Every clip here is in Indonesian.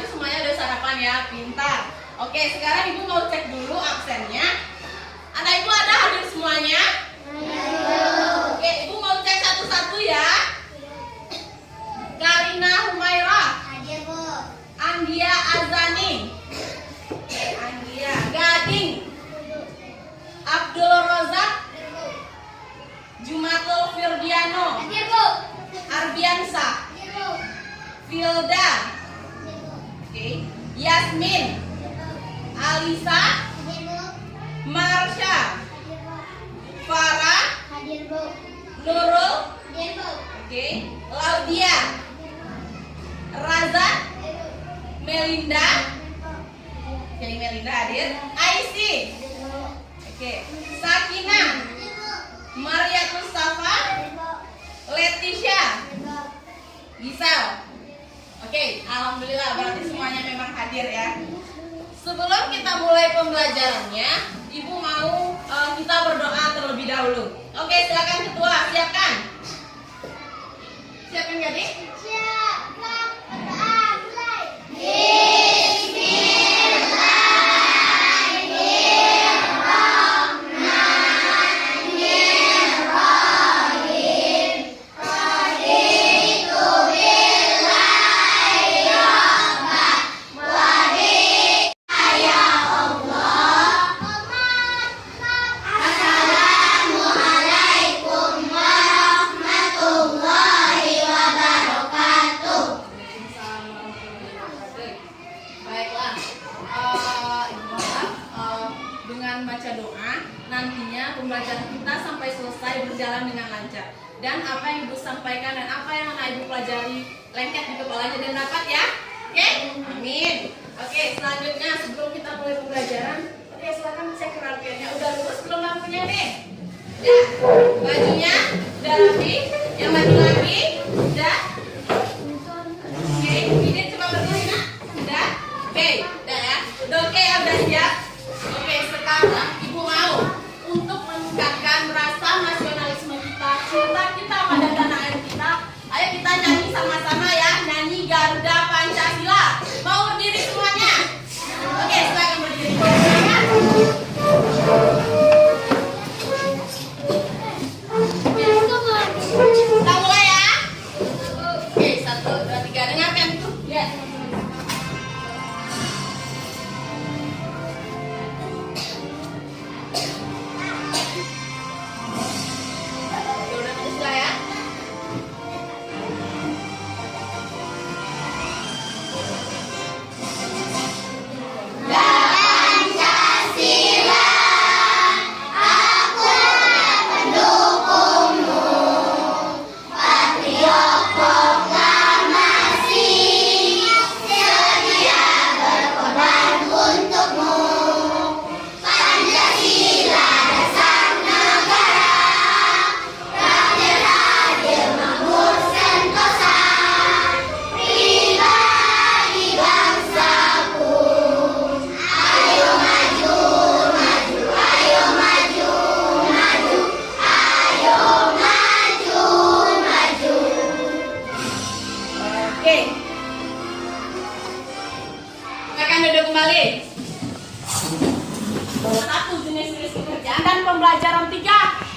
Berarti semuanya udah sarapan ya, pintar. Oke, sekarang ibu mau cek dulu absennya. Anak ibu ada hadir semuanya? Oke, ibu mau cek satu-satu ya. Karina Humairah. Hadir, Bu. Anggia Azani. Oke, Anggia. Gading. Abdul Rozak. Jumatul Firdiano. Hadir, Bu. Arbiansa. Hadir, Bu. Filda. Hadir, Bu. Oke. Yasmin. Alisa. Hadir, Bu. Marsha. Hadir, Bu. Farah. Hadir, Bu. Nurul. Hadir, Bu. Oke. Laudia. Raza. Melinda. Oke, Melinda hadir. Aisy. Oke. Sakina. Maria Mustafa. Leticia. Gisel. Oke, alhamdulillah berarti semuanya memang hadir ya. Sebelum kita mulai pembelajarannya, Ibu mau kita berdoa terlebih dahulu. Oke, silakan ketua, siapkan. Siapkan gading? Siapkan, berdoa, mulai. Baiklah, Ibu harap dengan baca doa nantinya pembelajaran kita sampai selesai berjalan dengan lancar. Dan apa yang Ibu sampaikan dan apa yang anak Ibu pelajari lengket di kepalanya dan dapat ya. Oke? Amin. Oke, selanjutnya sebelum kita mulai pembelajaran, oke silakan cek kerapiannya. Udah lurus belum lampunya nih? Ya. Bajunya udah rapi. Yang maju lagi udah. Oke, ini coba berdiri nak. Udah? Oke, udah ya. Udah oke ya, udah siap. Oke, sekarang Ibu mau untuk meningkatkan rasa nasionalisme kita, cinta kita pada tanah air kita. Ayo kita nyanyi sama-sama ya, nyanyi Garuda Pancasila. Mau berdiri semuanya? Oke, silakan berdiri. Kita mulai ya. Oke, 1, 2, 3. Dengarkan tuh. Ya. Udah tulis lah ya. Oke. Silakan duduk kembali. Satu jenis pekerjaan dan pembelajaran 3,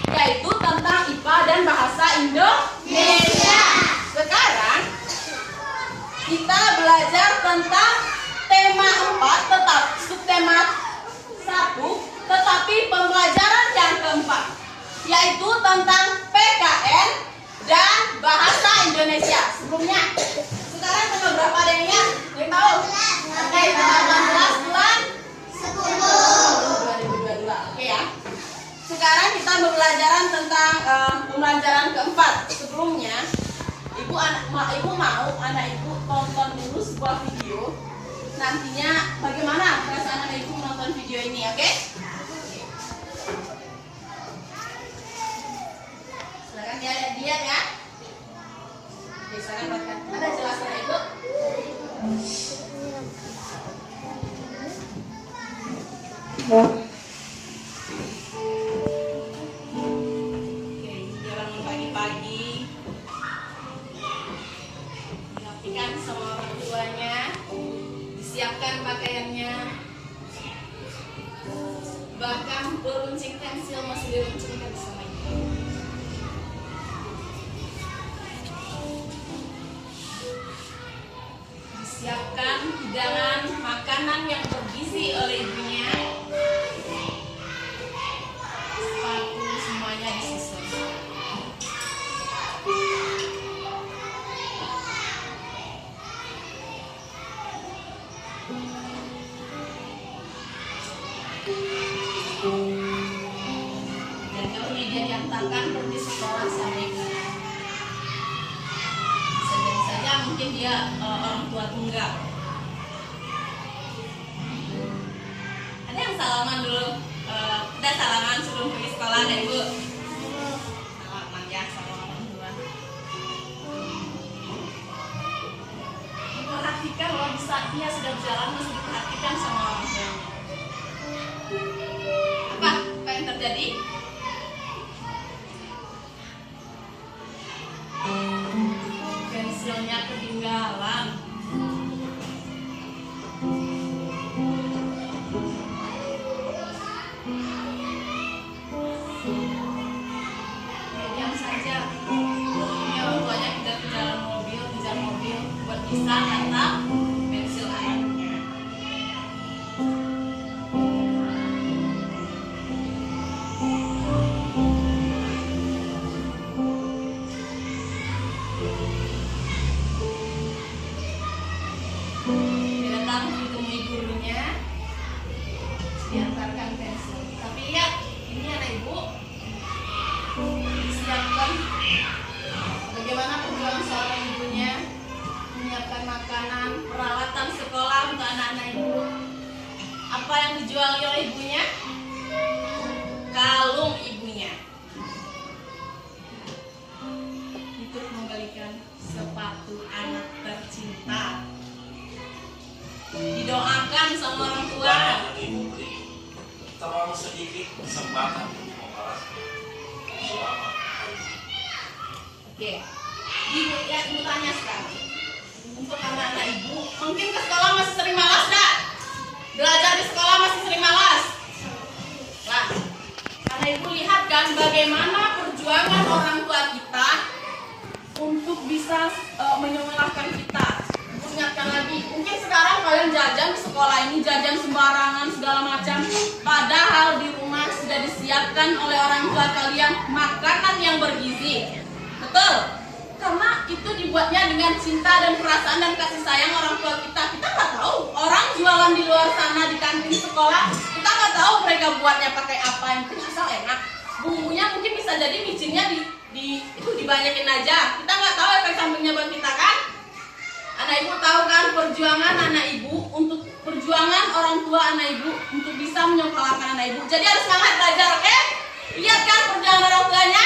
yaitu tentang IPA dan bahasa Indonesia. Sekarang kita belajar tentang tema 4 tetap subtema 1, tetapi pembelajaran yang keempat, yaitu tentang PKN dan bahasa Indonesia. Sebelumnya, sekarang tanggal berapa ada yang ingat? Yang tahu? Oke, tanggal 16 bulan 10 2022. Oke ya. Sekarang kita pembelajaran tentang pembelajaran keempat. Sebelumnya, ibu mau anak ibu tonton dulu sebuah video. Nantinya bagaimana perasaan anak ibu menonton video ini, oke? Silakan lihat ya. Oke, silakan buatkan. Ada jelasan ibu? Oke, jalan pagi-pagi. Rapikan sama orang tuanya. siapkan pakaiannya. Bahkan peruncing pensil masih diruncingkan sama ibu. Siapkan hidangan makanan yang bergizi oleh ibunya. Sepatu semuanya disusun. Dan kalau dia diantarkan pergi sekolah sama ibunya. Saja mungkin dia orang tua tunggal. Ada yang salaman dulu? Kita salaman sebelum pergi sekolah ada ibu? Salaman ya sama orang tua. Perhatikan loh, di saat dia sudah berjalan masih diperhatikan sama orang tuanya. Apa yang terjadi? Pensilnya ketinggalan. Diam saja. Ini orang tuanya tidak ke dalam mobil, kejar mobil buat bisa nyetak pensil anaknya. Dia datang ditemui gurunya, diantarkan pensil. Tapi lihat, ini anak ibu disiapkan bagaimana perjuangan seorang ibunya menyiapkan makanan, peralatan sekolah untuk anak-anak ibu. Apa yang dijual oleh ibunya? Kalung ibunya. Untuk membelikan sepatu anak tercinta. Didoakan sama orang tua. Banyak yang ibu beri, terlalu sedikit kesempatan untuk membalas selama hari. Oke, ibu ya, ibu tanya sekarang. Untuk anak-anak ibu, mungkin ke sekolah masih sering malas nggak? Belajar di sekolah masih sering malas? Nah, karena ibu lihat kan bagaimana perjuangan orang tua kita untuk bisa menyekolahkan kita. Ibu ingatkan lagi, mungkin sekarang kalian jajan di sekolah ini, jajan sembarangan segala macam. Padahal di rumah sudah disiapkan oleh orang tua kalian makanan yang bergizi. Betul? Karena itu dibuatnya dengan cinta dan perasaan dan kasih sayang orang tua kita. Kita nggak tahu orang jualan di luar sana di kantin sekolah. Kita nggak tahu mereka buatnya pakai apa, yang penting asal enak. Bumbunya mungkin bisa jadi micinnya itu dibanyakin aja. Kita nggak tahu efek sampingnya buat kita kan? Anak ibu tahu kan perjuangan anak ibu untuk perjuangan orang tua anak ibu untuk bisa menyekolahkan anak ibu. Jadi harus semangat belajar, oke? Lihat kan perjuangan orang tuanya?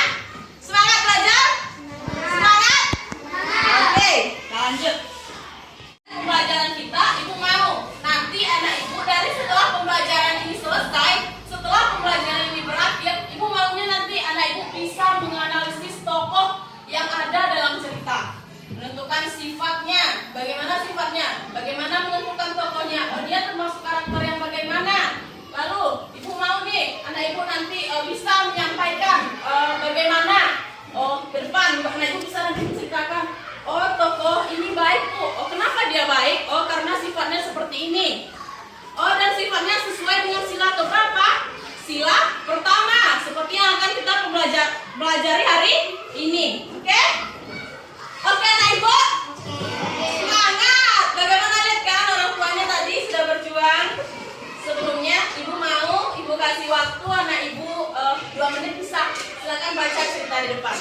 Semangat belajar? Semangat? Oke, kita lanjut. Pembelajaran kita, ibu mau nanti anak ibu dari setelah pembelajaran ini selesai, setelah pembelajaran ini berakhir, ibu maunya nanti anak ibu bisa menganalisis tokoh yang ada dalam cerita. Menentukan sifatnya, bagaimana sifatnya, bagaimana menentukan tokohnya, oh dia termasuk karakter yang bagaimana. Lalu ibu mau nih anak ibu nanti bisa menyampaikan bagaimana, oh ke depan anak ibu bisa nanti menceritakan, oh tokoh ini baik bu, oh kenapa dia baik, oh karena sifatnya seperti ini, oh dan sifatnya sesuai dengan sila keberapa? Sila pertama, seperti yang akan kita pelajari hari ini, oke? Oke anak ibu, semangat. Bagaimana lihat kan orang tuanya tadi sudah berjuang. Sebelumnya ibu mau, ibu kasih waktu anak ibu 2 menit bisa. Silakan baca cerita di depan.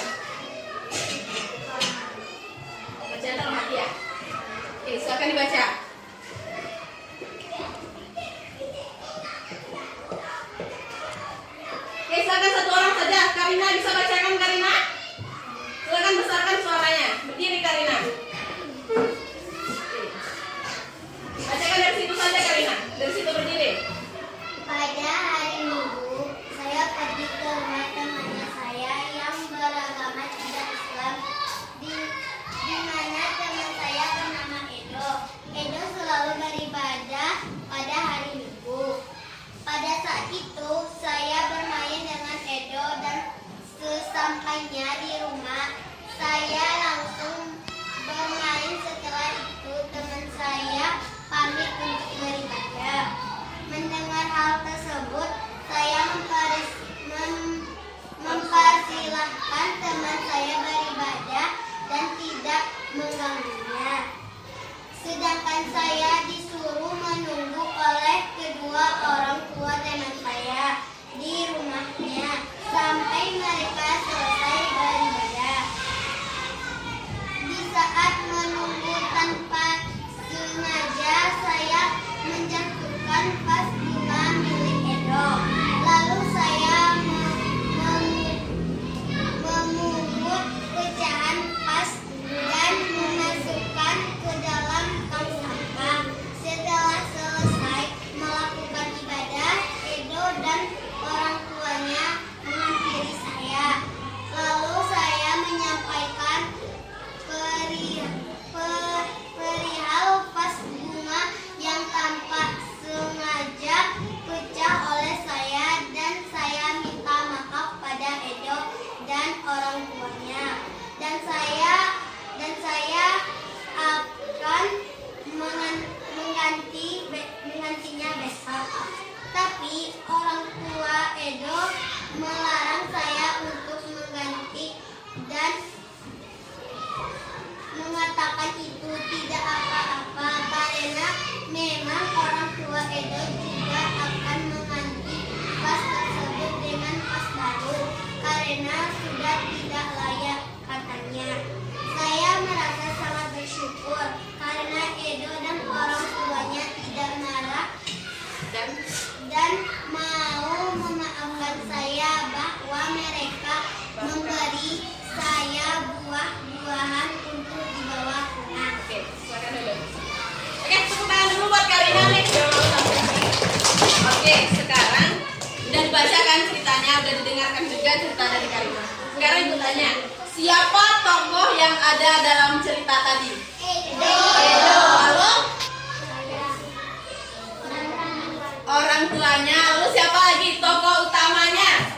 Baca dalam hati ya. Oke, silakan dibaca. Oke, silakan satu orang saja. Karina bisa bacakan Karina? Silakan besarkan suaranya. Berdiri Karina. Bacakan dari situ saja Karina. Dari situ berdiri. Pada hari Minggu, saya pergi ke rumah temannya saya yang beragama tidak Islam, di mana teman saya bernama Edo. Edo Tapi orang tua Edo melarang saya untuk mengganti dan mengatakan itu tidak apa-apa karena memang orang tua Edo juga akan mengganti vas tersebut dengan vas baru karena sudah tidak layak katanya. Saya merasa sangat bersyukur karena Edo dan orang tuanya tidak marah dan mau memaafkan saya bahwa mereka memberi saya buah-buahan untuk dibawa pulang. Oke, silakan dulu. Oke, tepuk tangan dulu buat Karina nih. Oke, sekarang udah dibacakan ceritanya, udah didengarkan juga cerita dari Karina. Sekarang ibu tanya, siapa tokoh yang ada dalam cerita tadi? Edo. Lalu orang tuanya. Lalu siapa lagi tokoh utamanya?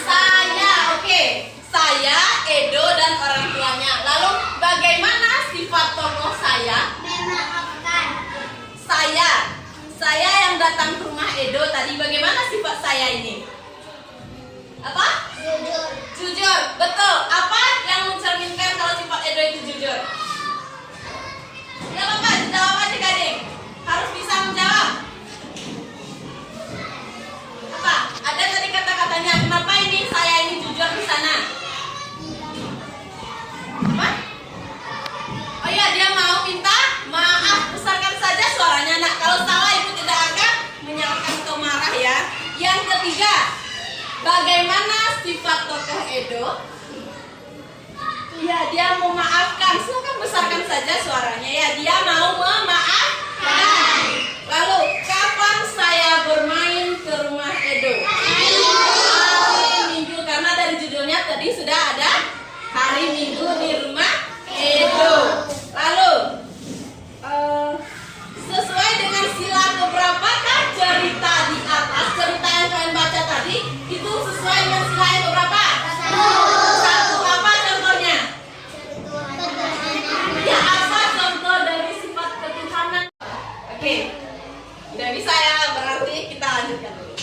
Saya. Oke, saya, Edo dan orang tuanya. Lalu bagaimana sifat tokoh saya? Memaafkan. Saya yang datang ke rumah Edo tadi, bagaimana sifat saya ini? Apa? Jujur, betul. Apa yang mencerminkan kalau sifat Edo itu jujur? Tidak apa-apa, jawab aja Gading. Harus bisa menjawab. Apa? Ada tadi kata-katanya, kenapa ini saya ini jujur di sana? Apa? Oh iya, dia mau minta maaf. Besarkan saja suaranya, nak. Kalau salah ibu tidak akan menyalahkan atau marah ya. Yang ketiga, bagaimana sifat tokoh Edo? Ya, dia mau memaafkan. Silakan besarkan saja suaranya ya. Dia mau memaafkan. Lalu, kapan saya bermain ke rumah Edo? Hari Minggu, karena dari judulnya tadi sudah ada hari Minggu di rumah Edo. Lalu, sesuai dengan sila keberapakah cerita di atas, cerita yang kalian baca tadi, itu sesuai dengan sila yang keberapa? Satu. Apa contohnya? Ya, apa contoh dari sifat ketuhanan? Oke, udah bisa ya, berarti kita lanjutkan dulu.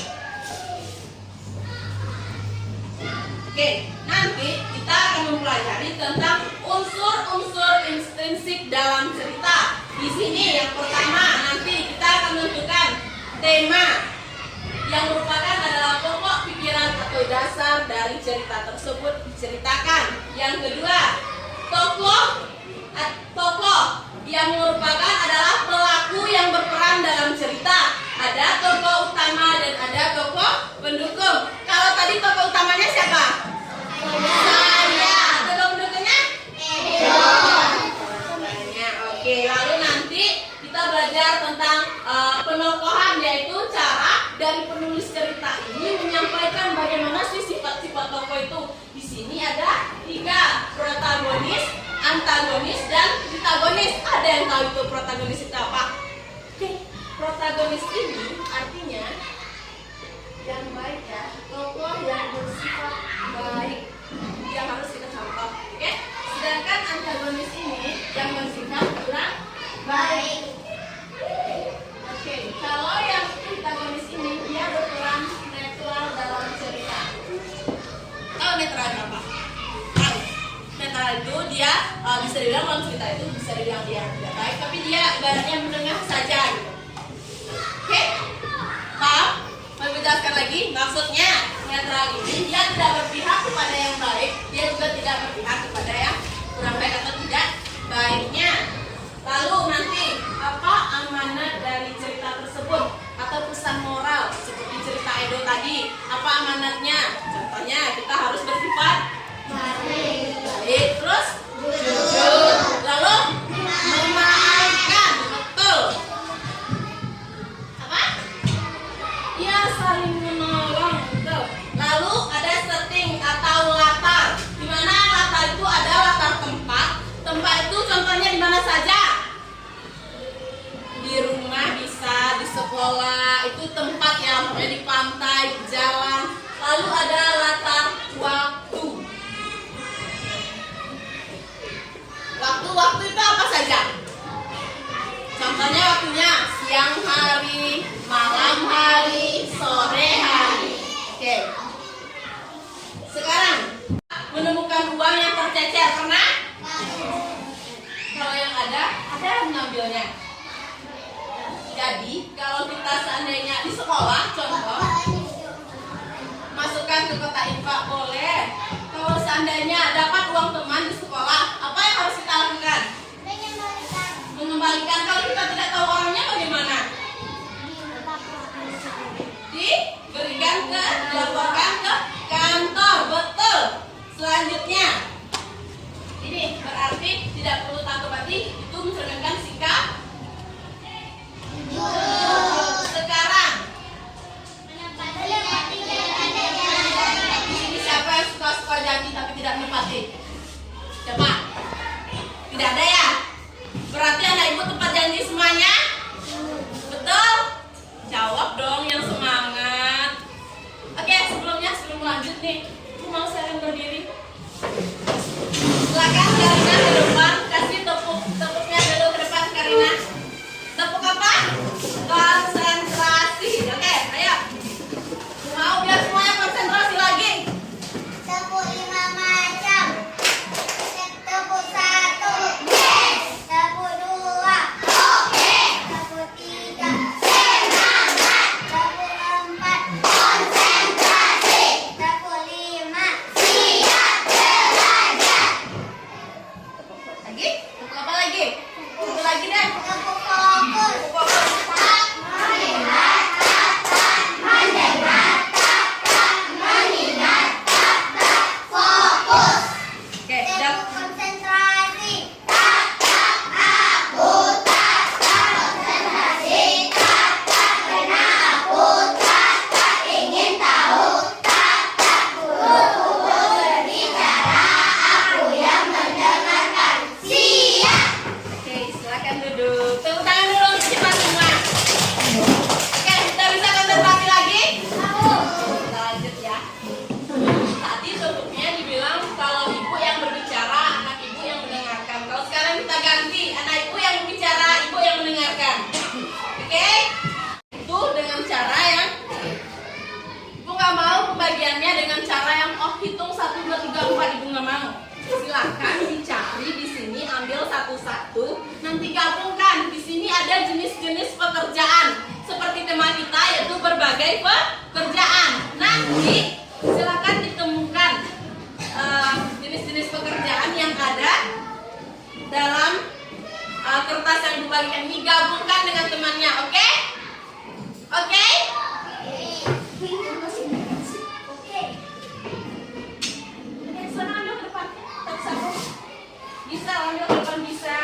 Oke, nanti kita akan mempelajari tentang unsur-unsur intrinsik dalam cerita. Di sini yang pertama nanti kita akan menentukan tema yang merupakan adalah pokok pikiran atau dasar dari cerita tersebut diceritakan. Yang kedua, tokoh yang merupakan adalah pelaku yang berperan dalam cerita. Ada tokoh utama dan ada tokoh pendukung. Kalau tadi tokoh utamanya siapa? Saya. Tokoh pendukungnya? Edo. Oke, lalu nanti kita belajar tentang penokohan, yaitu cara dari penulis cerita ini menyampaikan bagaimana sih sifat-sifat tokoh itu. Di sini ada 3, protagonis, antagonis, dan antagonis. Ada yang tahu itu protagonis itu apa? Oke, protagonis ini artinya yang baik ya, tokoh yang bersifat baik yang harus kita contoh. Oke, sedangkan antagonis ini yang bersifat kurang baik. Oke, kalau yang antagonis ini dia berperan netral dalam cerita. Tahu netral apa? Tahu. Netral itu dia bisa dibilang dalam cerita itu bisa dibilang dia tidak baik, tapi dia ibaratnya menengah saja gitu. Oke? Paham? Mau jelaskan lagi? Maksudnya netral ini dia tidak berpihak kepada yang baik, dia juga tidak berpihak kepada yang kurang baik atau tidak baiknya. Lalu nanti apa amanat dari cerita tersebut atau pesan moral seperti cerita Edo tadi? Apa amanatnya? Contohnya kita harus bersifat baik, terus jujur, lalu memaafkan, betul. Apa? Ya, saling menolong, betul. Lalu ada setting atau latar, di mana latar itu ada latar tempat. Tempat itu contohnya di mana saja? Di rumah bisa, di sekolah, itu tempat ya, pokoknya di pantai, di jalan. Lalu ada latar waktu. Waktu itu apa saja? Contohnya waktunya siang hari, malam. sebagai pekerjaan. Nanti silakan ditemukan jenis-jenis pekerjaan yang ada dalam kertas yang dibagikan ini, gabungkan dengan temannya, oke? Oke? Sana ambil ke depan. Bisa ambil ke depan, bisa.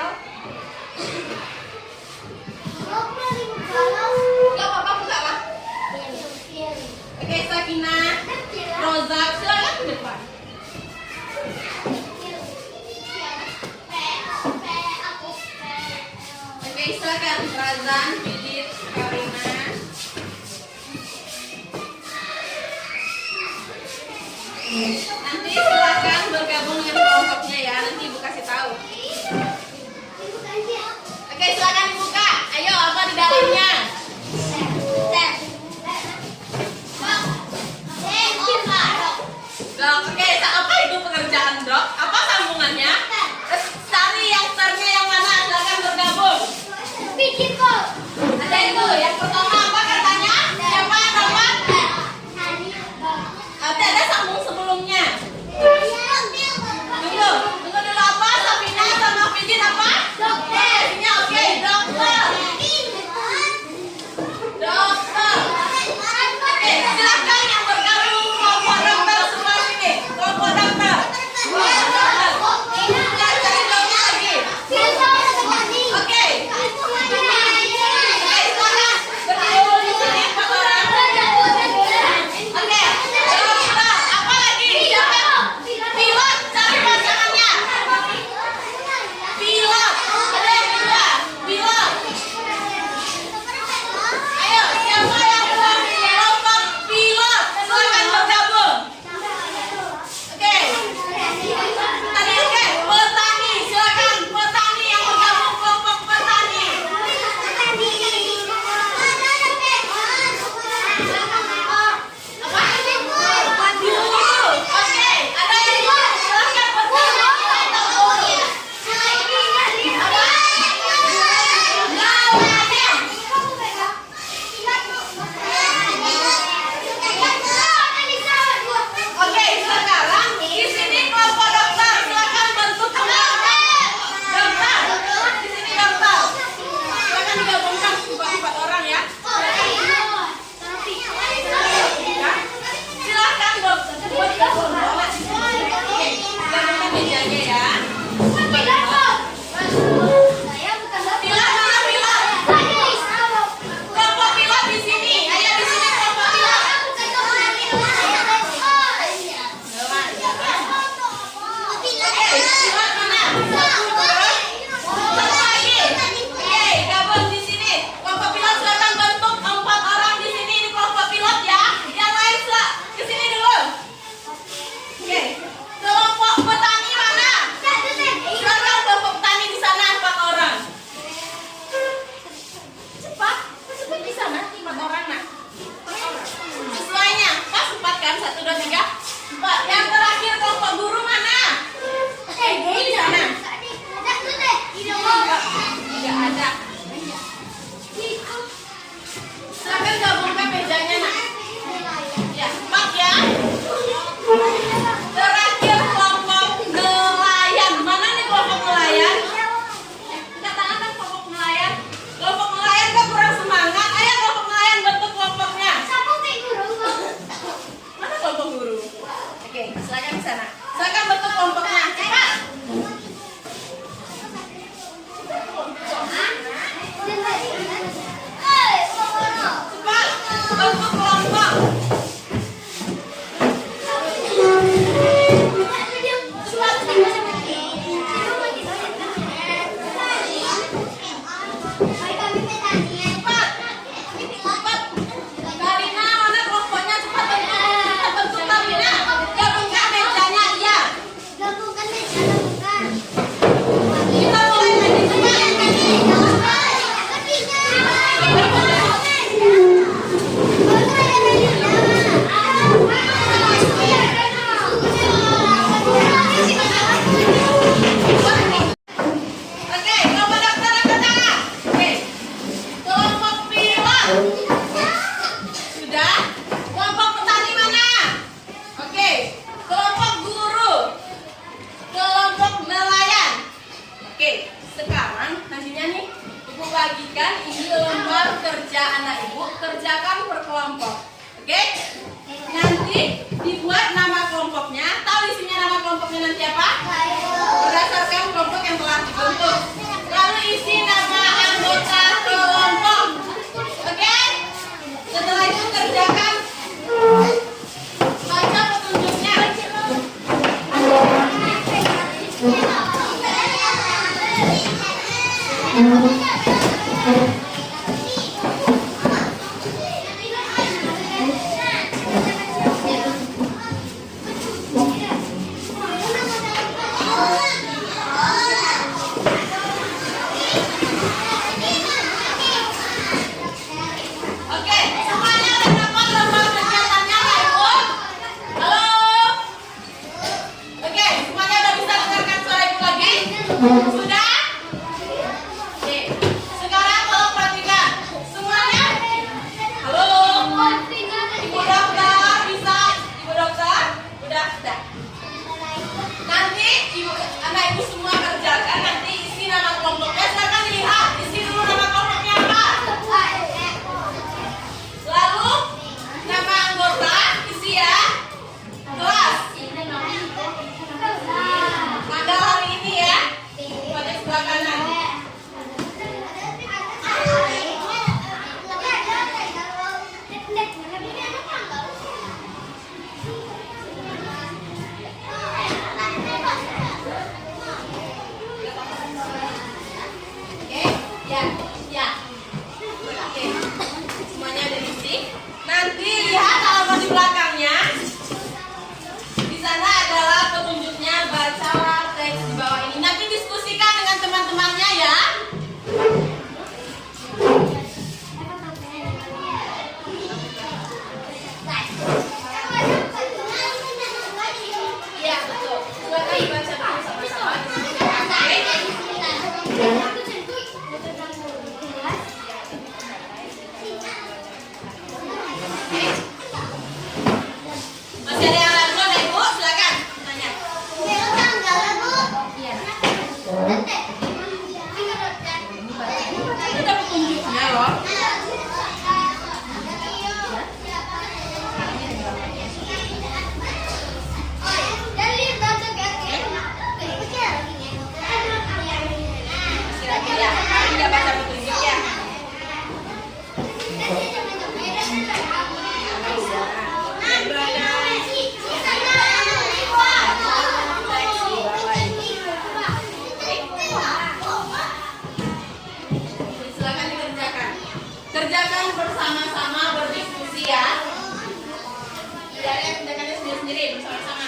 Gak apa-apa, buka lah. Oke, Sakinah, Roza, silakan ke depan. Oke, silakan Razan, Bidit, Karina. Nanti silakan bergabung dengan kelompoknya ya. Nanti Ibu kasih tahu. Oke, silakan dibuka. Ayo, apa di dalamnya? Dok, oke, apa itu pekerjaan dok? Apa sambungannya? Cari yang startnya yang mana? Silakan bergabung. Ada itu. Yang pertama apa katanya? Siapa yang dapat? Ada sambung sebelumnya. Tunggu dulu apa? Sabina sama Fidin apa? Dokter. Oke, dokter. Dokter. Oke, silakan yang bergabung kelompok dokter semua sini. Kelompok dokter. Cari dokter lagi. Oke. Silakan bergabung di sini 4 orang. Oke. Dokter. Apa lagi? Siapa? Pilot. Cari pasangannya. Pilot. Ada yang kedua. Pilot. Ayo, siapa yang belum kelompok pilot? Silakan bergabung. Oke. Tadi oke, petani. Silakan petani yang bergabung kelompok petani. Apa? Guru. Oke, ada yang belum? Silakan bergabung. Oke, sekarang di sini kelompok dokter. Silakan bentuk kelompok. Dokter. Di sini dokter. Silakan digabungkan 4 orang ya. Ya. Silakan dokter. Buat digabung. Oke, gabungkan mejanya ya. Pilot mana pilot? Kelompok pilot di sini. Ayo di sini kelompok pilot. Pilot mana? Satu lagi. Oke, gabung di sini. Kelompok pilot silakan bentuk 4 orang di sini di kelompok pilot ya. Yang lain ke sini dulu. Oke. Kelompok petani mana? Silakan kelompok petani di sana 4 orang. Cepat di sana 4 orang nak. Sesuainya pas 4 kan? 1, 2, 3, 4. Yang terakhir kelompok guru mana? Guru di sana. Tidak ada. Silakan gabungkan mejanya nak. Ya, 4 ya. Terakhir kelompok nelayan. Mana nih kelompok nelayan? Angkat tangan kan kelompok nelayan. Kelompok nelayan kan kurang semangat. Ayo kelompok nelayan bentuk kelompoknya. Mana kelompok guru? Oke, silakan di sana. Silakan bentuk kelompoknya. Cepat. Cepat. Bentuk kelompok. Karina, mana kelompoknya? Cepat bentuk Karina. Gabungkan mejanya, iya. Kita mulai lagi cepat. Oke, kelompok dokter angkat tangan. Oke. Kelompok pilot. Sudah? kerja anak ibu kerjakan per kelompok. Oke? Nanti dibuat nama kelompoknya. Tahu isinya nama kelompoknya nanti apa? Berdasarkan kelompok yang telah dibentuk. Lalu isi nama anggota kelompok. Oke? Setelah itu kerjakan. Baca petunjuknya. Oke, semuanya udah dapat lembar kegiatannya ya, Ibu? Halo? Oke, semuanya udah bisa dengarkan suara Ibu lagi? Sudah? Oke, sekarang tolong perhatikan. Semuanya? Halo? Ibu dokter, bisa? Ibu dokter? Udah? Sudah. Nanti anak ibu semua kerjakan, nanti isi nama kelompoknya. Silakan dilihat, isi dulu nama kelompoknya apa? Lalu nama anggota isi ya. Kelas tanggal hari ini ya. Pada sebelah kanan. Oke, ya, ya. Oke, semuanya ada diisi. Nanti lihat halaman di belakangnya. Di sana adalah petunjuknya, bacalah teks di bawah ini. Nanti diskusikan dengan teman-temannya ya. Iya, betul. Silakan dibaca dulu sama-sama. Masih ada yang ragu, ada Ibu? Silakan tanya. Ada petunjuknya loh. Ya, tidak baca petunjuknya. Silakan dikerjakan. Kerjakan bersama-sama, berdiskusi ya. Tidak ada yang kerjakannya sendiri-sendiri, bersama-sama.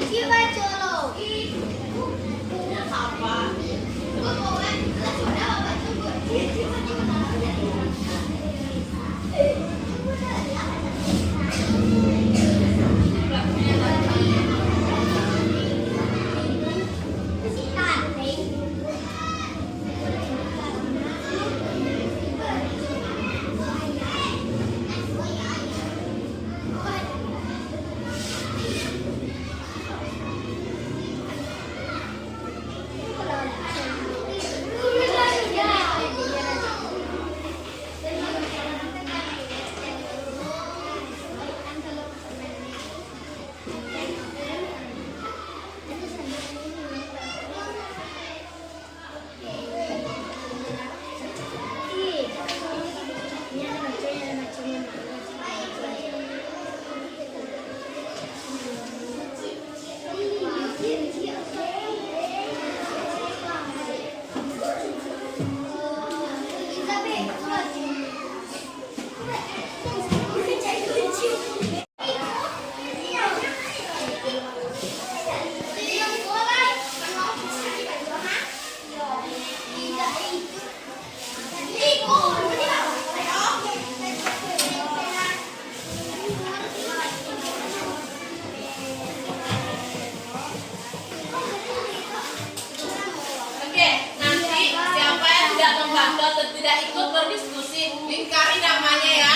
Jiwa Colo. Apa? Oke, nanti siapa yang tidak membantu atau tidak ikut berdiskusi, lingkari namanya ya.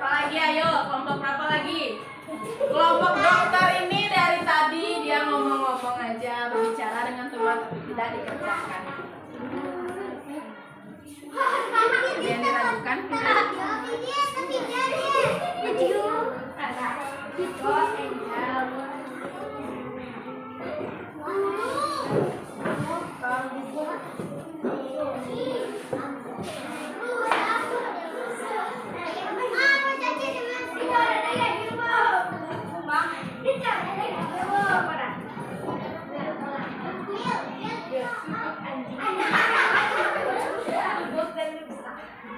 Siapa lagi? Ayo, kelompok berapa lagi? Kelompok dokter ini dari tadi dia ngomong-ngomong aja, berbicara dengan Tuhan tapi tidak dikerjakan. Ada yang diragukan?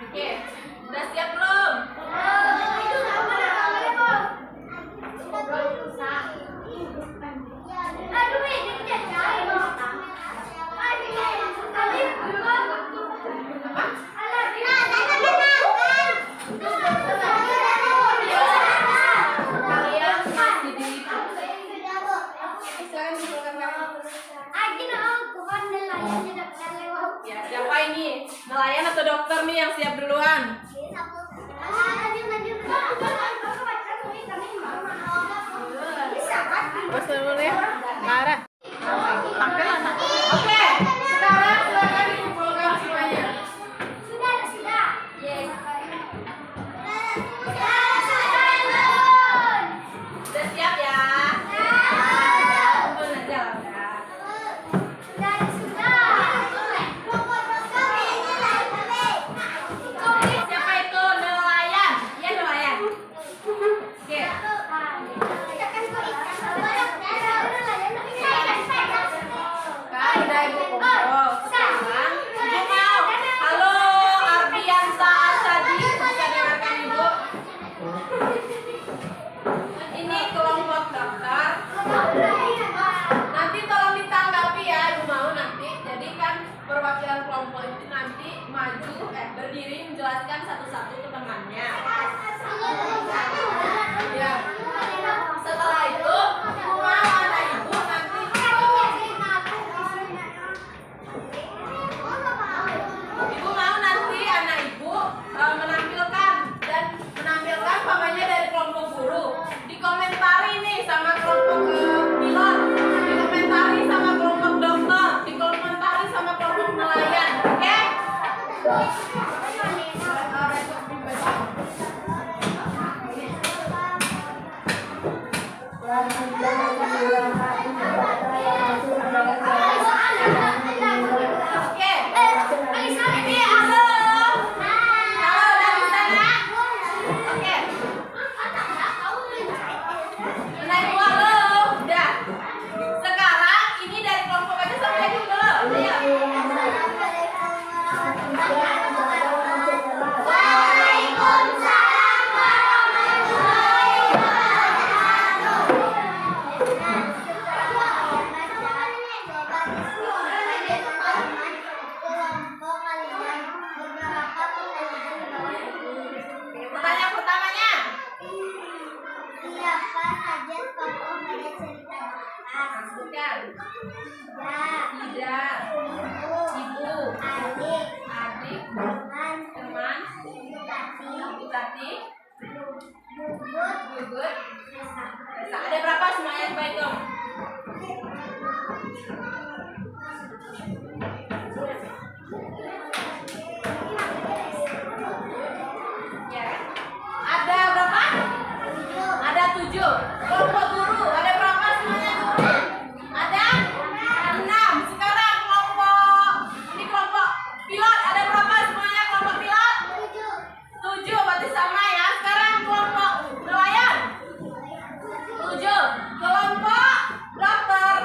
Oke, udah siap belum? Kalian masih di silakan disilakan kamu. Ya, siapa ini? Nelayan atau dokter nih yang siap duluan? Mas dulu ya, Lara. Oke, sekarang silakan dikumpulkan semuanya. Udah siap ya? Kumpul aja lah udah. Siapa itu? Nelayan. Iya nelayan. Oke. Kan udah ibu kumpul. Sekarang ibu mau. Halo Ardiansa Asadi, bisa dengarkan ibu? Ini kelompok dokter. Nanti tolong ditanggapi ya, ibu mau nanti. Jadi kan perwakilan kelompok itu nanti maju, berdiri menjelaskan satu-satu ke temannya. Ya. Setelah itu, ibu mau anak ibu nanti. Ibu mau nanti anak ibu menampilkan dan menampilkan pamannya dari kelompok guru. Dikomentari nih sama kelompok pilot, dikomentari sama kelompok dokter, dikomentari sama kelompok nelayan. Oke? Oke. Ini halo. Halo dari sana. Oke. Naik dua halo. Udah. Sekarang ini dari kelompok aja sampai lagi belum? Ayo. Pertanyaan pertamanya. Siapa saja tokoh pada cerita atas? Bukan. Ya, Tidak. Ibu. adik, Adik. teman, Teman. tati, Tati. bubut, Gugut. desa. Ada berapa semuanya coba hitung? Ya. Ada berapa? Ada 7. Kelompok guru ada berapa semuanya guru? Ada 6. Sekarang ini kelompok pilot ada berapa semuanya kelompok pilot? 7. Berarti sama ya. Sekarang kelompok nelayan 7. Kelompok dokter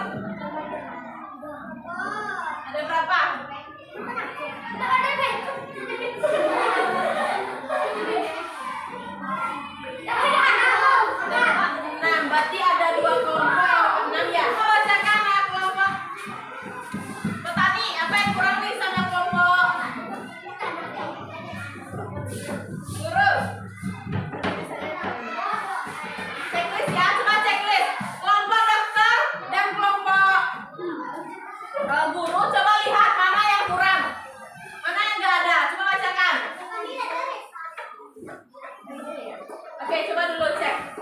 Oke, coba dulu cek.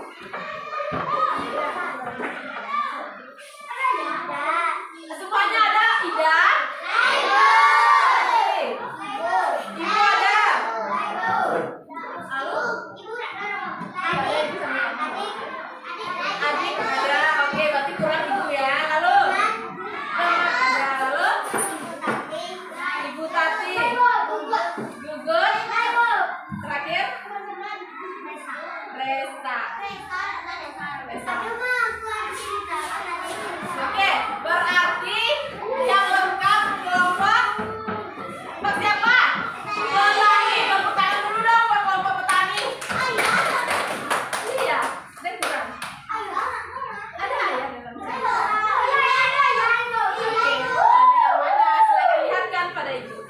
Semuanya ada? Ida? Ibu ada? Lalu? Ada ibu sama adik ada. Oke, berarti kurang ibu ya. Lalu? Mama ada. Lalu? Ibu Tati. Gugut. Terakhir? Resta. Oke, berarti yang lengkap kelompok siapa? Petani. Tepuk tangan dulu dong buat kelompok petani. Iya, dan kurang. Ada ayah dalam cerita. Oke, ada yang mana? Silakan lihatkan pada ibu.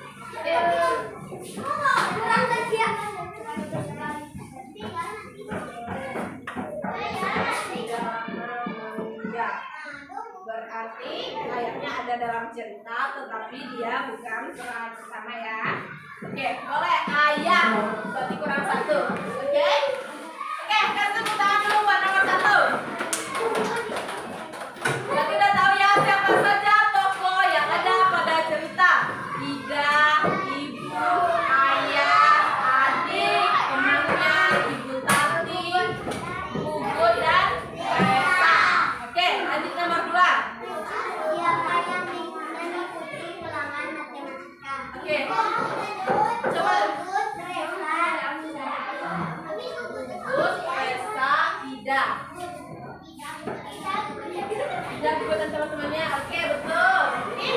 Berarti ayahnya ada dalam cerita, tetapi dia bukan peran utama ya. Oke, boleh ayah. Berarti kurang satu. Oke, kasih tepuk tangan dulu buat nomor satu. Berarti udah tahu ya siapa saja tokoh yang ada pada cerita. Ida, ibu, ayah, adik, temannya, ibu Tati, Gugut dan Resa. Oke, lanjut nomor 2. Oke. Coba Gugut, Resa, Ida. Ida, Gugut dan teman-temannya. Oke, betul. Ini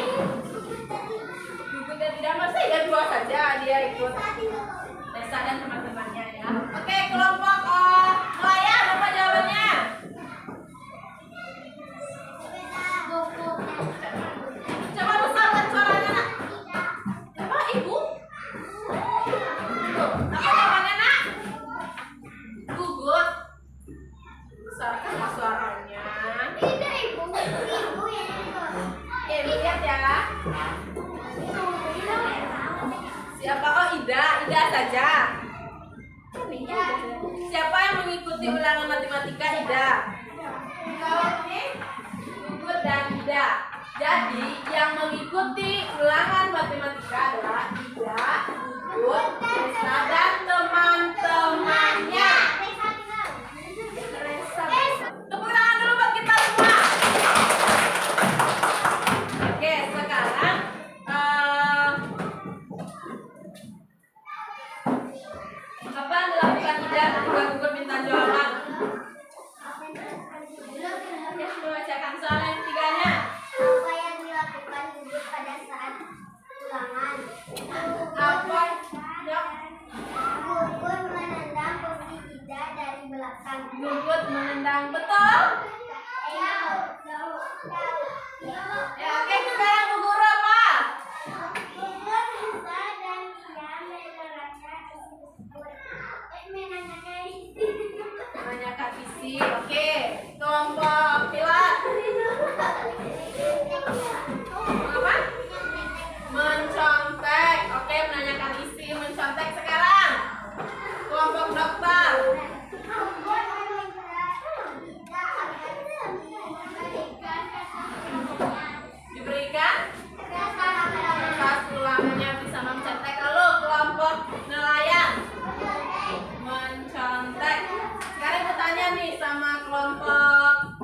Gugut dan Ida masih ya 2 saja dia ikut. Resa dan teman-temannya ya. Oke, kelompok nelayan apa jawabannya? Coba besarkan suaranya nak. Coba ibu. Tuh, apa jawabannya nak? Gugut. Besarkan suaranya. Oke, lihat ya. Siapa? Oh, Ida saja. Siapa yang mengikuti ulangan matematika Ida? Oke. Gugut dan Ida. Jadi yang mengikuti ulangan matematika adalah Ida, Gugut, Resa dan teman-temannya. Tepuk tangan dulu buat kita semua. Oke, sekarang apa yang dilakukan Ida ketika Gugut minta jawaban? Ya, membacakan soal yang ketiganya. Apa yang dilakukan Gugut pada saat ulangan? Apa? Ya. Gugut menendang kursi Ida dari belakang. Gugut menendang, betul? Ya, oke, sekarang Bu Guru apa? Gugut bisa dan dia Menanyakan isi. Oke, kelompok Pilar. Apa? Mencontek. Oke, menanyakan isi, mencontek sekarang. Kelompok dokter. Diberikan kertas ulangannya bisa mencontek. Lalu kelompok nelayan mencontek. Sekarang bertanya nih sama kelompok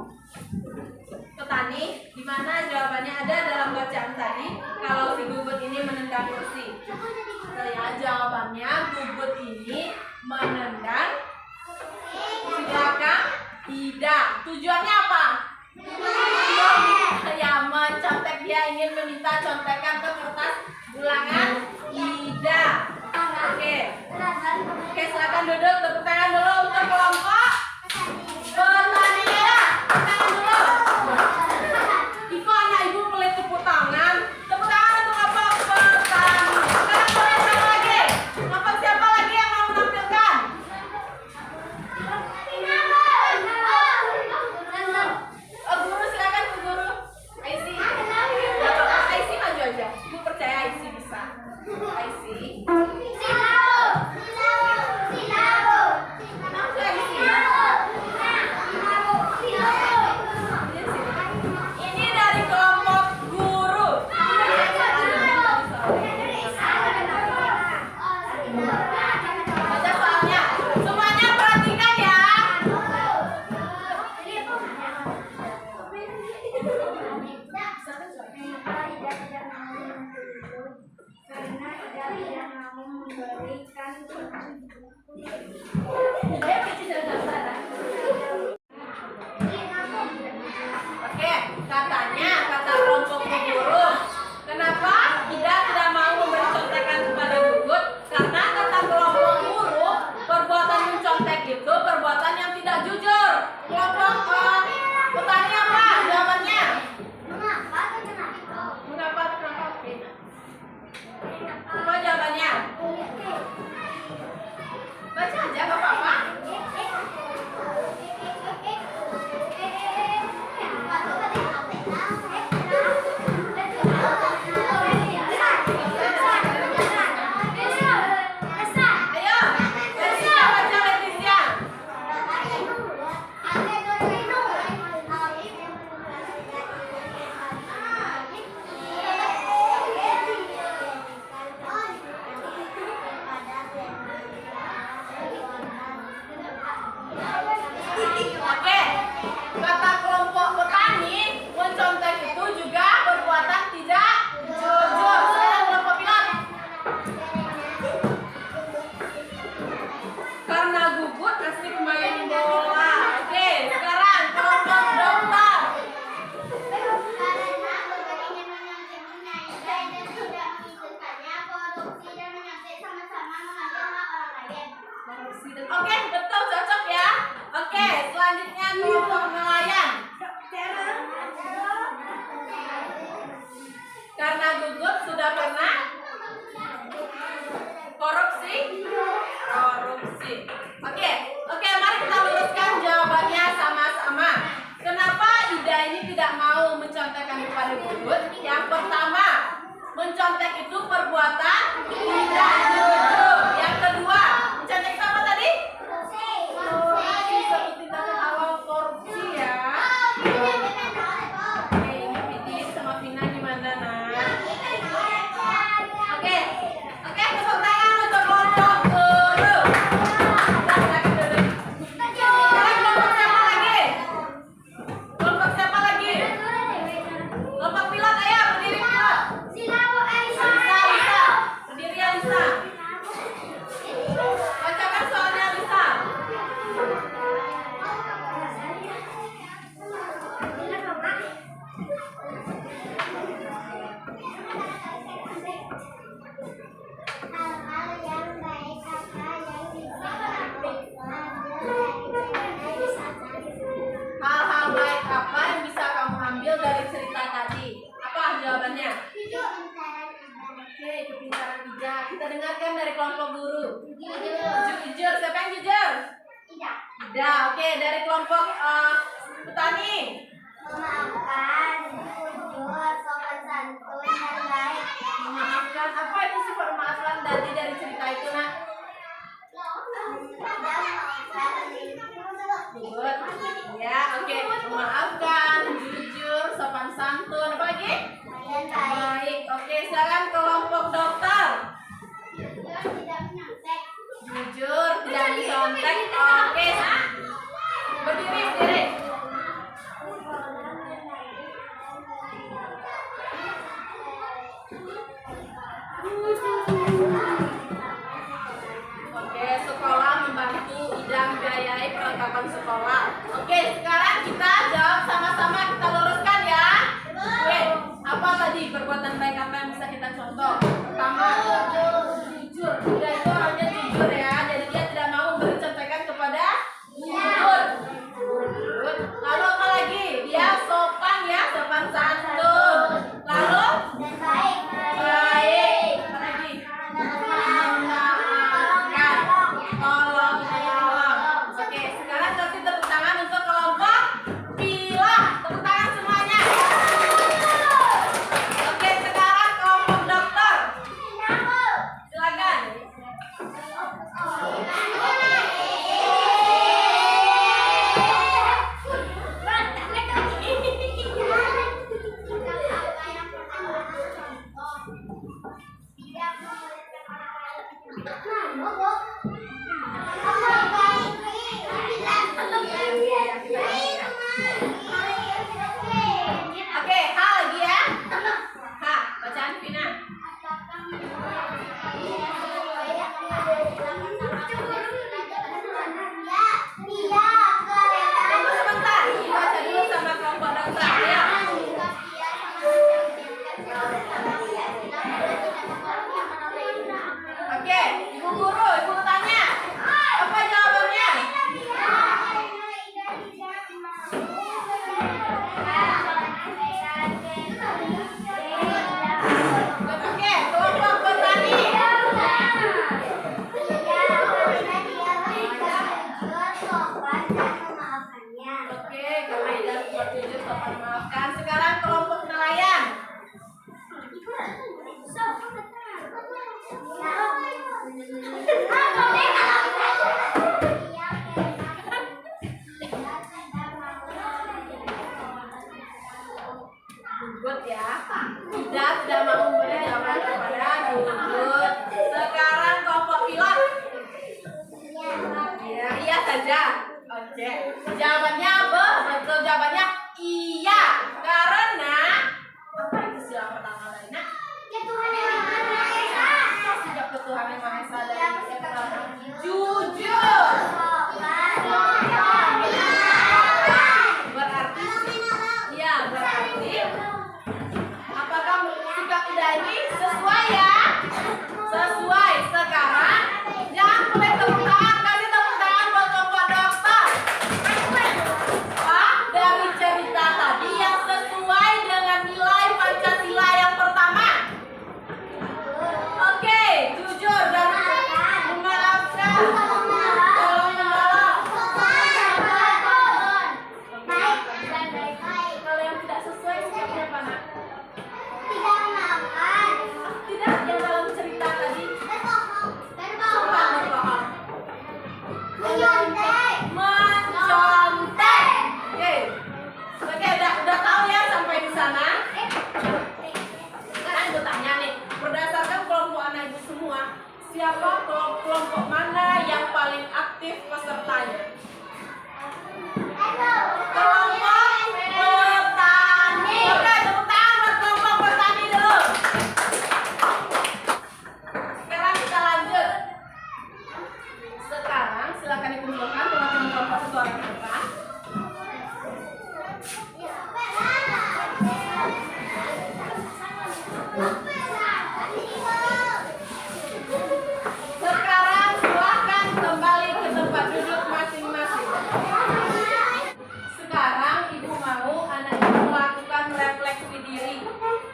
petani, di mana jawabannya ada dalam bacaan tadi. Kalau si Gugut ini menendang kursi, ya jawabannya Gugut ini menendang kursi belakang Ida. Tujuannya apa? Ya, mencontek, dia ingin meminta contekan ke kertas ulangan Ida. Oke, silakan duduk. Tepuk tangan dulu untuk kelompok petani ya. Tepuk tangan dulu. Iko anak ibu mulai tepuk tangan. Tepuk tangan untuk kelompok petani. Sekarang boleh siapa lagi? Kelompok siapa lagi yang mau menampilkan? Guru silakan Bu Guru. Aisy. Aisy maju aja. Ibu percaya Aisy bisa. Aisy. Maju Aisy. Oke, katanya kata kelompok guru, kenapa tidak mau memberi contekan kepada Gugut? Karena kata kelompok guru, perbuatan mencontek itu perbuatan yang tidak jujur. Kelompok petani apa jawabannya? Mengapa atau kenapa? Mengapa atau kenapa? Oke. Apa jawabannya? Baca aja, gak apa-apa. Ayo, Leticia, baca Leticia. Oke, kata kelompok petani, mencontek itu juga perbuatan tidak jujur. Sekarang kelompok pilot. Karena Gugut asik main bola. Oke, sekarang kelompok dokter. Karena berbaringnya menyuntik menaikkan dan tidak mengikutkannya, korupsi dan menyuntik sama-sama mengambil hak orang lain. Oke, betul, cocok ya. Oke, selanjutnya kelompok nelayan. Karena Gugut sudah pernah korupsi. Oke, mari kita luruskan jawabannya sama-sama. Kenapa Ida ini tidak mau mencontekkan kepada Gugut? Yang pertama, mencontek itu perbuatan tidak jujur. Yang kedua, mencontek itu apa tadi? Korupsi, satu tindakan awal korupsi ya. Oke, ini Piti sama Vina gimana nak? Oke, tepuk tangan untuk kelompok guru. Sekarang kelompok siapa lagi? Kelompok siapa lagi? Kelompok pilot, ayo berdiri pilot. Lisa, berdiri ya Lisa. Bacakan soalnya Lisa. Hal-hal yang baik apa yang bisa kamu ambil dari cerita tadi? Hal-hal baik apa yang bisa kamu ambil dari cerita tadi? Apa jawabannya? Oke, kepintaran Ida. Kita dengarkan dari kelompok guru. Jujur, siapa yang jujur? Ida. Oke, dari kelompok petani. Memaafkan, jujur, sopan santun, dan baik. Memaafkan. Apa itu sifat memaafkan tadi dari cerita itu nak? Good. Ya, oke. Memaafkan, jujur, sopan santun. Apa lagi? Baik. Oke, sekarang kelompok dokter. Jujur, tidak mencontek. Oke. Berdiri. Oke, sekolah membantu Ida membiayai perlengkapan sekolah. Oke, sekarang kita jawab sama-sama, kita luruskan ya. Oke, apa tadi perbuatan baik apa yang bisa kita contoh? Pertama, jujur. Ida itu orangnya jujur ya, jadi dia tidak mau memberi contekan kepada Gugut. Lalu apa lagi? Dia sopan ya, sopan santun. Lalu baik. Apa lagi? Memaafkan, tolong. Oke, sekarang kasih tepuk tangan untuk kelompok pilot. Tepuk tangan semuanya. Oke, sekarang kelompok dokter. Silakan. Oke, H lagi ya. H, bacaan Vina. Apakah Oke, jawabannya apa? Betul, jawabannya iya. Karena apa itu sila pertama tadi, Nak? Ya Tuhan yang Maha Esa. Sejak ke Tuhan yang Maha Esa dari pertama. Jujur. Berarti ya, berarti apakah sikap Ida ini sesuai ya? Sesuai. Sekarang jangan boleh tepuk tangan, kasih tepuk tangan buat kelompok dokter. Dari cerita tadi yang sesuai dengan nilai Pancasila yang pertama. Oke, jujur dan memaafkan. Tolong menolong. Kalau yang tidak sesuai seperti apa, Nak? Tidak, yang dalam cerita tadi. Sumpah berbohong. Mencontek. Oke, udah tahu ya sampai di sana. Sekarang aku tanya nih, berdasarkan kelompok anak ibu semua, siapa kelompok mana yang paling aktif pesertanya? Kelompok petani. Oke, tepuk tangan buat kelompok petani dulu. Sekarang kita lanjut. Sekarang silakan dikumpulkan teman-teman kelompok suara kita. Sekarang silahkan kembali ke tempat duduk masing-masing. Sekarang ibu mau anak ibu melakukan refleksi diri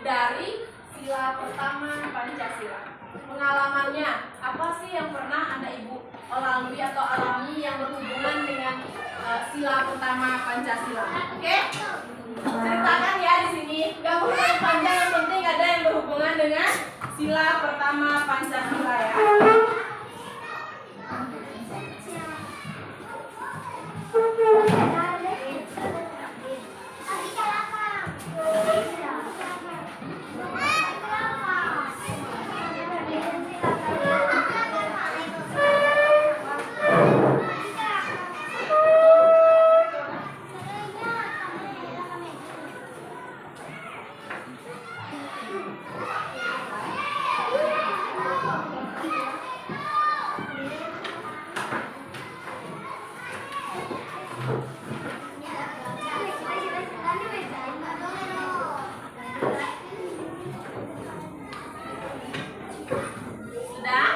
dari sila pertama Pancasila. Pengalamannya, apa sih yang pernah anak ibu lalui atau alami yang berhubungan dengan sila pertama Pancasila? Oke? Ceritakan ya di sini. Gak usah yang panjang, yang penting ada yang berhubungan dengan sila pertama Pancasila ya. Sudah?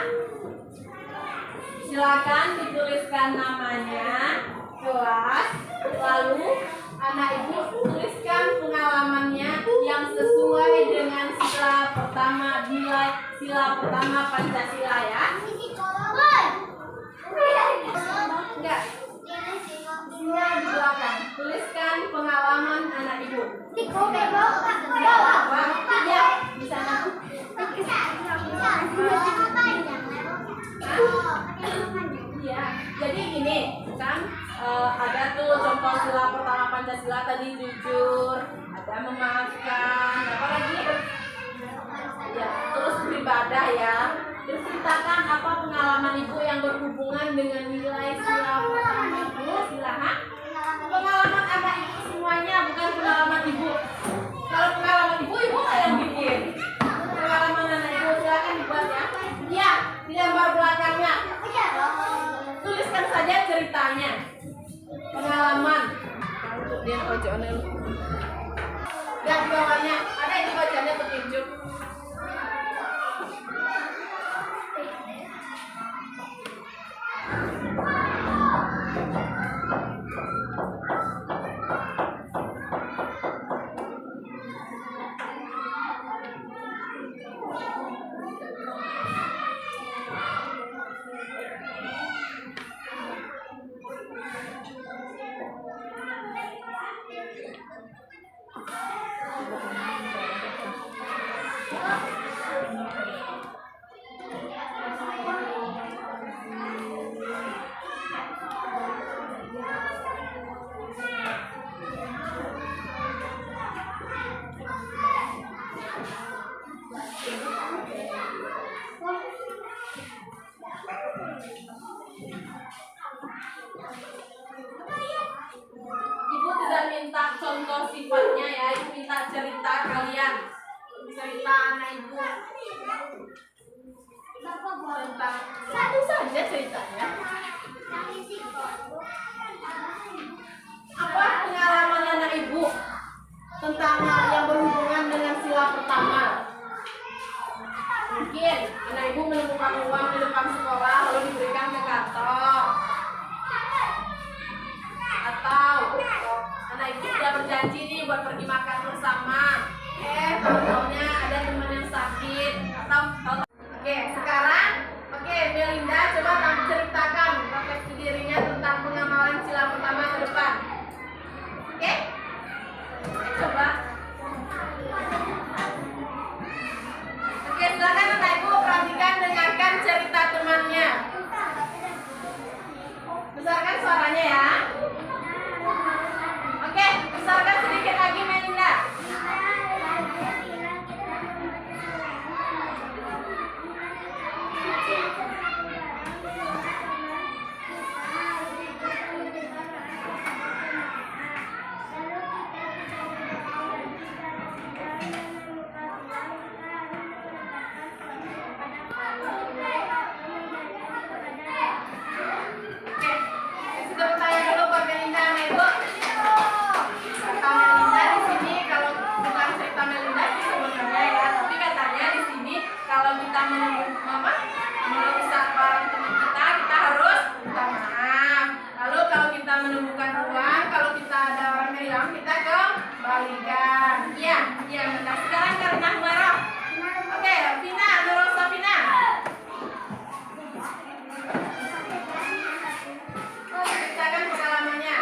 Silakan dituliskan namanya, kelas, lalu anak ibu tuliskan pengalamannya yang sesuai dengan sila pertama nilai sila pertama Pancasila ya. Enggak. Semua di belakang. Tuliskan pengalaman anak ibu. Ya, di sana. Iya, jadi gini kan ada tuh contoh sila pertama Pancasila tadi jujur, ada memaafkan, apa lagi? Ya, terus beribadah ya. Terus ceritakan apa pengalaman ibu yang berhubungan dengan nilai sila pertama Pancasila. Pengalaman anak ibu semuanya, bukan pengalaman ibu. Kalau pengalaman ibu nggak yang bikin. Pengalaman anak ibu silakan dibuat ya. Iya, di lembar belakangnya. Tuliskan saja ceritanya. Pengalaman. Dia bacanya lu. Dan di bawahnya ada yang bacanya petunjuk. buat pergi makan bersama. Tahu-taunya ada teman yang sakit atau Oke, sekarang Melinda coba ceritakan refleksi dirinya tentang pengamalan sila pertama ke depan. Oke? Coba. Oke, silakan Bapak Ibu perhatikan, dengarkan cerita temannya. Besarkan suaranya ya. Oke, besarkan sedikit lagi Melinda. Sudah bertanya dulu buat Melinda, Ibu. Kata Melinda di sini kalau bukan cerita Melinda sih sebenarnya ya, tapi katanya di sini kalau kita merusak barang teman kita harus minta maaf. Lalu kalau kita menemukan uang, kalau kita ada orang yang hilang, kita kembalikan. Iya, benar. Sekarang Karina Humairah. Oke, Vina, Nurosa Vina. Ceritakan pengalamannya.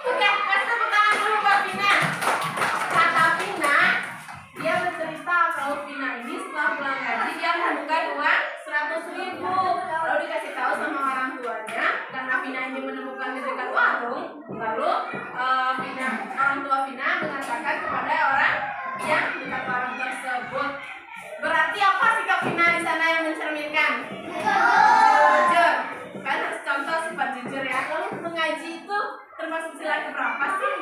Oke, kasih tepuk tangan dulu buat Vina. Kata Vina, dia bercerita kalau Vina ini setelah pulang gaji dia menemukan uang 100.000. Lalu dikasih tahu sama orang tuanya karena Vina ini menemukan di dekat warung. Lalu orang tua Vina mengatakan kepada orang yang dekat warung tersebut. Berarti apa sikap Vina di sana yang mencerminkan? Jujur. Kan harus contoh sifat jujur ya. Lalu mengaji itu termasuk sila keberapa sih?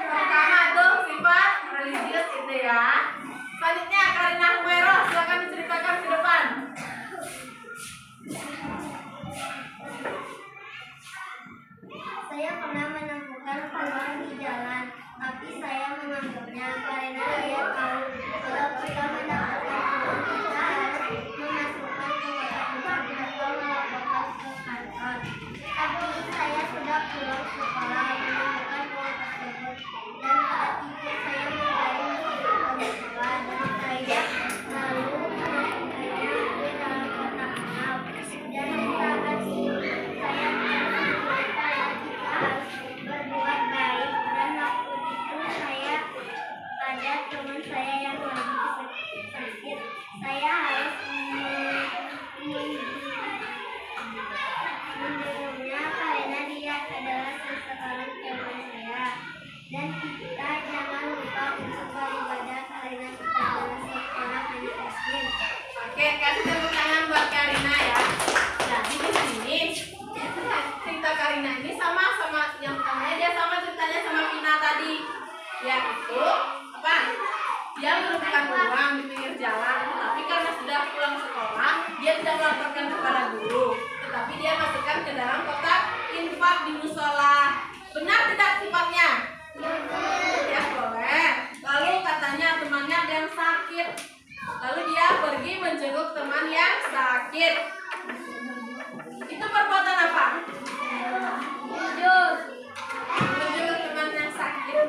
Pertama tuh sifat religius itu ya. Selanjutnya Karina Humairah, silakan diceritakan ke depan. Saya pernah menemukan peluang di jalan, tapi saya menganggapnya karena saya tahu kalau kita mendapatkan peluang kita harus memasukkan ke kotak buku atau melaporkan ke kantor. Tapi saya sudah pulang sekolah menemukan uang tersebut dan saat itu saya mulai masuk ke sekolah dan saya lalu memasukkannya ke dalam kotak amal. Dan terima kasih saya berbuat baik dan waktu itu saya ada teman saya yang lagi sakit. Saya harus mendukungnya karena dia adalah seseorang teman saya. Dan kita jangan lupa untuk beribadah karena kita adalah seorang anak muslim. Oke, kasih tepuk tangan buat Karina ya. Jadi di sini cerita Karina ini sama yang pertamanya dia sama ceritanya sama Vina tadi. Yaitu apa? Dia menemukan uang di pinggir jalan, tapi karena sudah pulang sekolah, dia tidak melaporkan kepada guru, tetapi dia masukkan ke dalam kotak infak di musola. Benar tidak sifatnya? Ya boleh. Lalu katanya temannya ada yang sakit. Lalu dia pergi menjenguk teman yang sakit. Itu perbuatan apa? Jujur. Menjenguk teman yang sakit,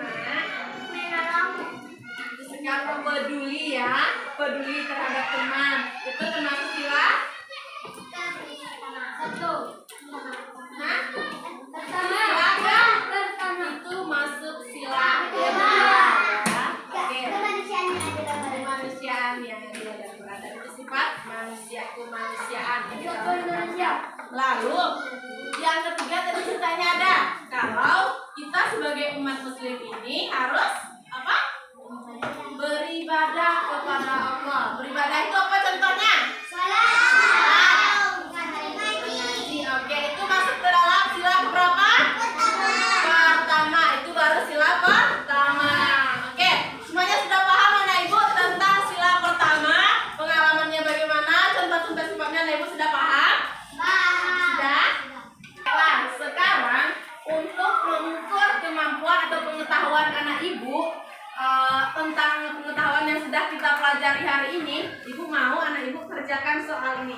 itu sikap peduli ya, peduli terhadap teman. Itu termasuk sila? Satu. Hah? Sila kan? Itu masuk sila kedua ya. Oke. Kemanusiaan yang adil dan beradab itu sifat kemanusiaan tentang pengetahuan yang sudah kita pelajari hari ini, ibu mau anak ibu kerjakan soal ini.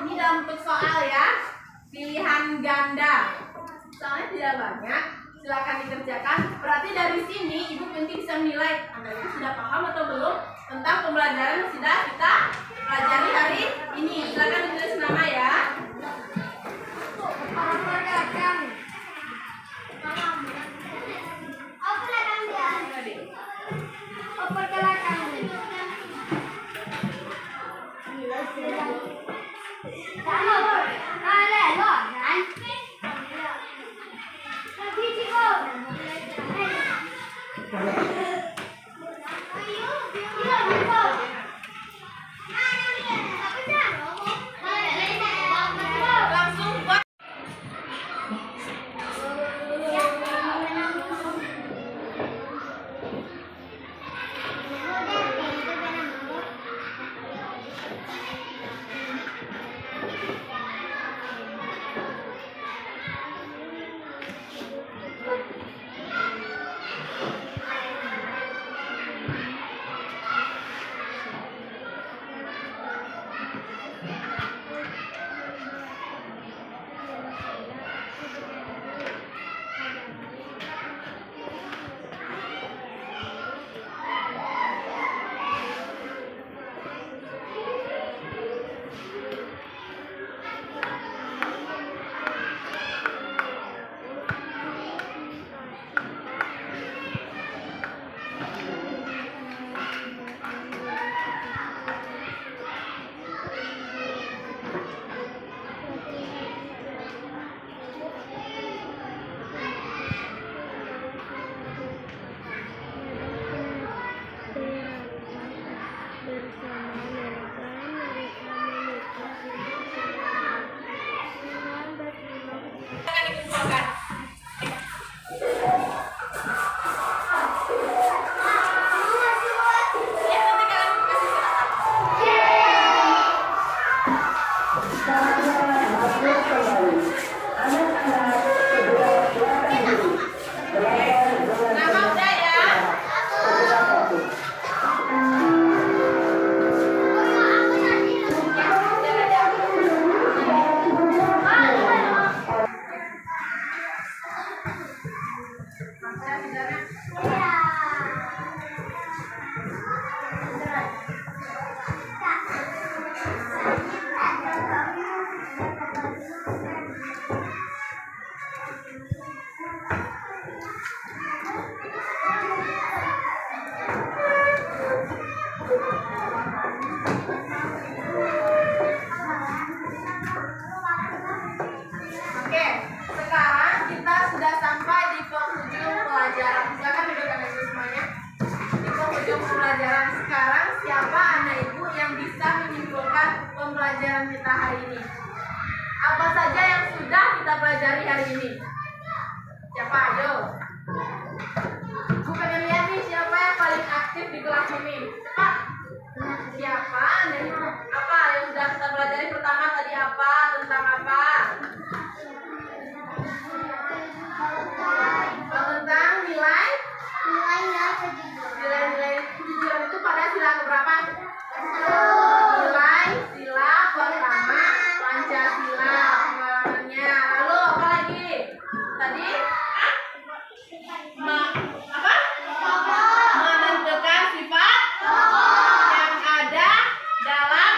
Ini dalam bentuk soal ya, pilihan ganda. Soalnya tidak banyak, silakan dikerjakan. Berarti dari sini ibu nanti bisa menilai anak ibu sudah paham atau belum tentang pembelajaran yang sudah kita pelajari hari ini. Silakan ditulis nama ya. Langsung buat. Akan dikumpulkan. Ya, nanti kalian kasih silakan. Nama udah ya. Oke, sekarang kita sudah sampai di penghujung pelajaran. Silakan duduk anak ibu semuanya. Di penghujung pembelajaran sekarang, siapa anak ibu yang bisa menyimpulkan pembelajaran kita hari ini? Apa saja yang sudah kita pelajari hari ini? Siapa? Ayo. Ibu pengen lihat nih siapa yang paling aktif di kelas ini. Cepat. Siapa anak ibu? Apa yang sudah kita pelajari pertama tadi apa? Tentang apa? Tentang nilai-nilai kejujuran itu pada sila keberapa? Nilai sila pertama Pancasila pengalannya. Lalu apa lagi? Tadi apa? Menentukan sifat yang ada dalam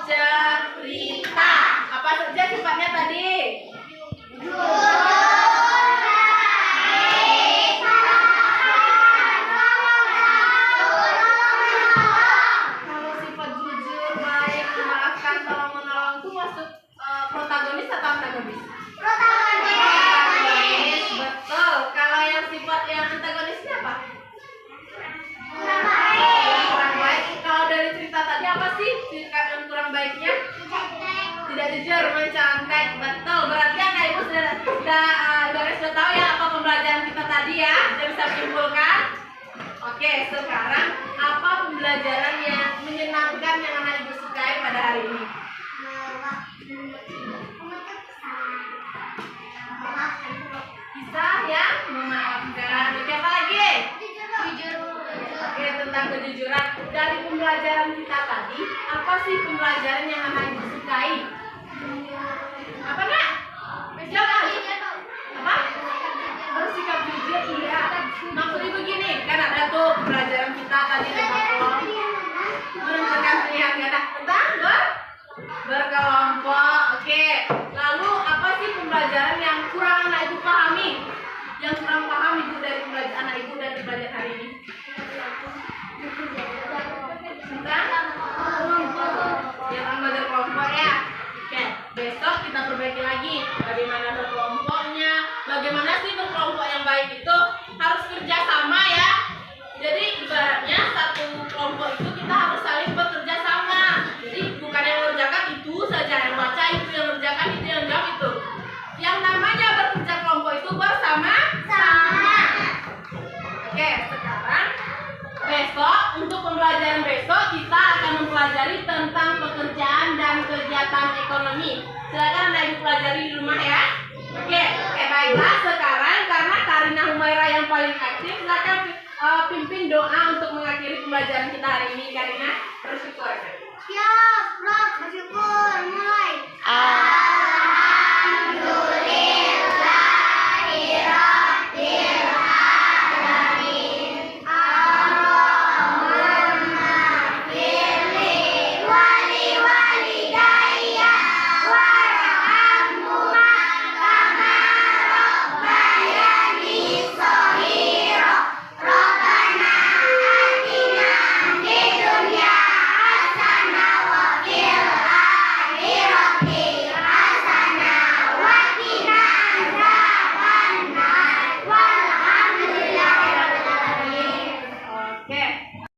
cerita. Apa saja sifatnya tadi? Kalau sifat jujur, baik, memaafkan, tolong menolong itu masuk protagonis atau antagonis? Protagonis, betul. Kalau yang sifat yang antagonisnya apa? Kurang baik. Kalau dari cerita tadi apa sih sifat yang kurang baiknya? Tidak jujur, mencontek. Betul. Berarti anak ibu sudah tahu ya apa pembelajaran kita tadi ya? Sudah bisa menyimpulkan? Oke, sekarang apa pembelajaran yang menyenangkan yang anak ibu sukai pada hari ini? Bisa ya, memaafkan. Oke, apa lagi? Oke, tentang kejujuran. Dari pembelajaran kita tadi, apa sih pembelajaran yang anak ibu sukai? Apa nak? Jawab. Apa? Bersikap jujur, iya. Maksudnya begini, kan ada tuh pelajaran kita tadi tentang menentukan pilihan ganda tentang berkelompok. Oke. Lalu apa sih pembelajaran yang kurang anak ibu pahami? Yang kurang paham ibu dari pembelajaran anak ibu dari pelajaran hari ini? Tentang jangan belajar kelompok ya. Oke, besok kita perbaiki lagi bagaimana berkelompoknya. Bagaimana sih berkelompok yang baik itu harus kerja sama ya. Jadi ibaratnya satu kelompok itu kita harus saling bekerja sama. Jadi bukan yang mengerjakan itu saja, yang baca itu, yang mengerjakan itu, yang jawab itu. Yang namanya bekerja kelompok itu bersama-sama. Oke, sekarang besok untuk pembelajaran besok kita akan mempelajari tentang pekerjaan dan kegiatan ekonomi. Silakan Anda ibu pelajari di rumah ya. Oke, baiklah sekarang karena Karina Humaira yang paling aktif, silakan pimpin doa untuk mengakhiri pembelajaran kita hari ini. Karina, bersyukur. Ya.